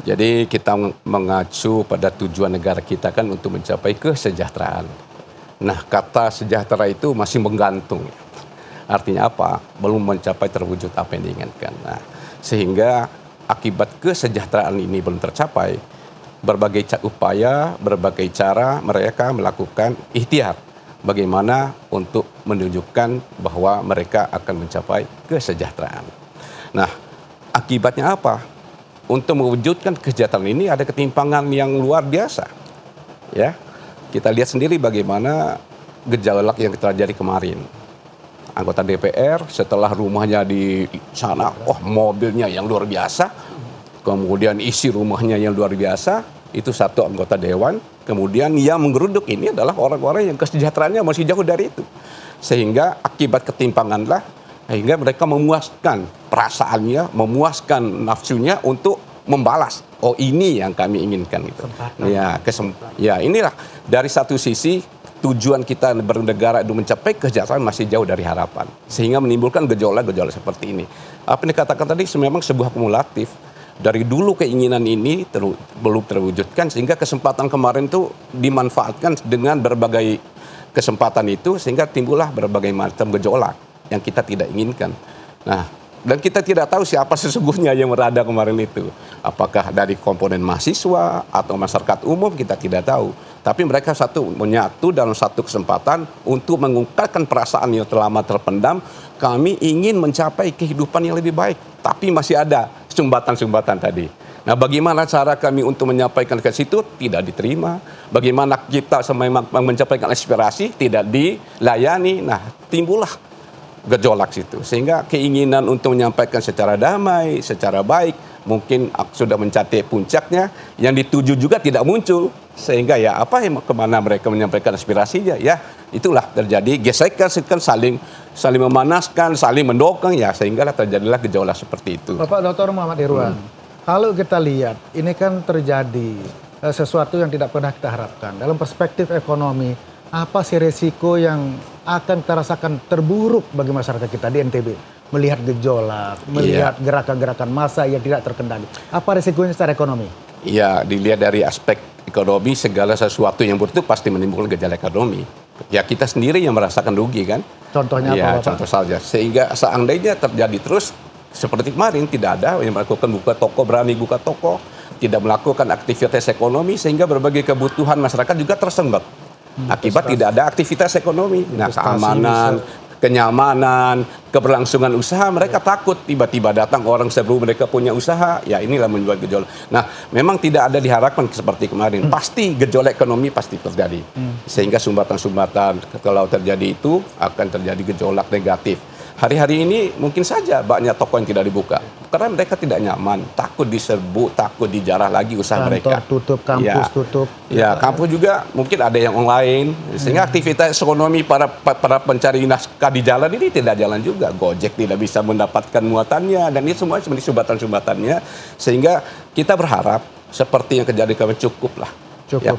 Jadi kita mengacu pada tujuan negara kita kan untuk mencapai kesejahteraan. Nah, kata sejahtera itu masih menggantung. Artinya apa? Belum mencapai terwujud apa yang diinginkan. Nah, sehingga akibat kesejahteraan ini belum tercapai, berbagai upaya, berbagai cara mereka melakukan ikhtiar bagaimana untuk menunjukkan bahwa mereka akan mencapai kesejahteraan. Nah, akibatnya apa? Untuk mewujudkan kesejahteraan ini ada ketimpangan yang luar biasa. Ya, kita lihat sendiri bagaimana gejolak yang terjadi kemarin. Anggota DPR setelah rumahnya di sana, mobilnya yang luar biasa, kemudian isi rumahnya yang luar biasa, itu satu anggota dewan. Kemudian yang menggeruduk ini adalah orang-orang yang kesejahteraannya masih jauh dari itu. Sehingga akibat ketimpanganlah sehingga mereka memuaskan perasaannya, memuaskan nafsunya untuk membalas. Oh, ini yang kami inginkan gitu. Ya, inilah dari satu sisi tujuan kita bernegara untuk mencapai kesejahteraan masih jauh dari harapan. Sehingga menimbulkan gejolak-gejolak seperti ini. Apa yang dikatakan tadi memang sebuah kumulatif. Dari dulu keinginan ini belum terwujudkan sehingga kesempatan kemarin itu dimanfaatkan dengan berbagai kesempatan itu sehingga timbullah berbagai macam gejolak yang kita tidak inginkan. Nah, dan kita tidak tahu siapa sesungguhnya yang berada kemarin itu. Apakah dari komponen mahasiswa atau masyarakat umum, kita tidak tahu. Tapi mereka menyatu dalam satu kesempatan untuk mengungkapkan perasaan yang lama terpendam. Kami ingin mencapai kehidupan yang lebih baik. Tapi masih ada sumbatan-sumbatan tadi. Nah, bagaimana cara kami untuk menyampaikan ke situ? Tidak diterima. Bagaimana kita mencapai aspirasi? Tidak dilayani. Nah, timbullah gejolak situ. Sehingga keinginan untuk menyampaikan secara damai, secara baik, mungkin sudah mencapai puncaknya, yang dituju juga tidak muncul. Sehingga ya kemana mereka menyampaikan aspirasinya, ya itulah terjadi gesekan, saling memanaskan, saling mendokong, ya sehingga terjadilah gejolak seperti itu. Bapak Dr. Muhammad Irwan, kalau kita lihat, ini kan terjadi sesuatu yang tidak pernah kita harapkan. Dalam perspektif ekonomi, apa sih resiko yang akan kita rasakan terburuk bagi masyarakat kita di NTB? Melihat gejolak, melihat gerakan-gerakan massa yang tidak terkendali. Apa resikonya secara ekonomi? Ya, dilihat dari aspek ekonomi, segala sesuatu yang buruk itu pasti menimbulkan gejolak ekonomi. Ya, kita sendiri yang merasakan rugi kan? Contohnya apa, Bapak? Contoh saja. Sehingga seandainya terjadi terus, seperti kemarin, tidak ada yang melakukan berani buka toko, tidak melakukan aktivitas ekonomi, sehingga berbagai kebutuhan masyarakat juga tersendat. Akibat tidak ada aktivitas ekonomi. Nah, keamanan, kenyamanan, keberlangsungan usaha, mereka takut tiba-tiba datang orang sebelum mereka punya usaha. Ya, inilah membuat gejolak. Nah, memang tidak ada diharapkan seperti kemarin. Pasti gejolak ekonomi pasti terjadi. Sehingga sumbatan-sumbatan kalau terjadi itu akan terjadi gejolak negatif. Hari-hari ini mungkin saja banyak toko yang tidak dibuka. Karena mereka tidak nyaman, takut diserbu, takut dijarah lagi usaha mereka. Tutup, kampus tutup. Ya, kampus juga mungkin ada yang online. Sehingga aktivitas ekonomi para pencari nafkah di jalan ini tidak jalan juga. Gojek tidak bisa mendapatkan muatannya. Dan ini semua seperti sumbatan-sumbatannya. Sehingga kita berharap seperti yang kejadian kemarin cukuplah.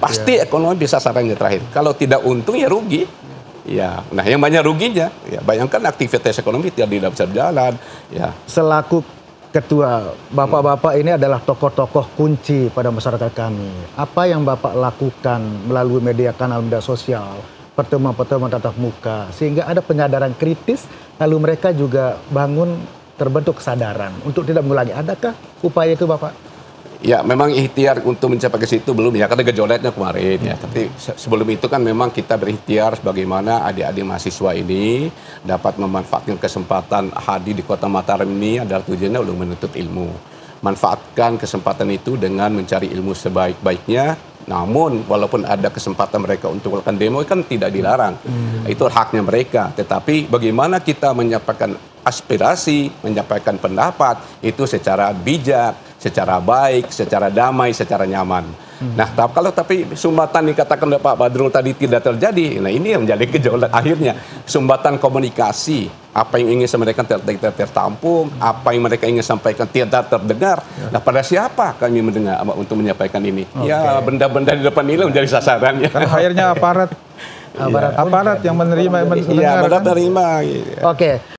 Pasti ekonomi bisa sarannya terakhir. Kalau tidak untung ya rugi. Ya, nah yang banyak ruginya, ya bayangkan aktivitas ekonomi tidak bisa berjalan. Ya. Selaku ketua, bapak-bapak ini adalah tokoh-tokoh kunci pada masyarakat kami. Apa yang bapak lakukan melalui kanal media sosial, pertemuan-pertemuan tatap muka, sehingga ada penyadaran kritis, lalu mereka juga terbentuk kesadaran untuk tidak mengulangi. Adakah upaya itu, Bapak? Ya, memang ikhtiar untuk mencapai ke situ belum ya, karena gejolaknya kemarin ya. Tapi sebelum itu kan memang kita berikhtiar bagaimana adik-adik mahasiswa ini dapat memanfaatkan kesempatan hadir di Kota Mataram ini adalah tujuannya untuk menuntut ilmu. Manfaatkan kesempatan itu dengan mencari ilmu sebaik-baiknya. Namun walaupun ada kesempatan mereka untuk melakukan demo kan tidak dilarang. Itu haknya mereka. Tetapi bagaimana kita menyampaikan aspirasi, menyampaikan pendapat itu secara bijak, secara baik, secara damai, secara nyaman. Nah, tapi sumbatan dikatakan Pak Badrul tadi tidak terjadi. Nah, ini yang menjadi gejolak akhirnya. Sumbatan komunikasi, apa yang ingin mereka tertampung, apa yang mereka ingin sampaikan tidak terdengar. Nah, pada siapa kami mendengar untuk menyampaikan ini? Ya, benda-benda di depan ini menjadi sasarannya. Kan akhirnya aparat yang menerima. Iya, benar menerima. Oke.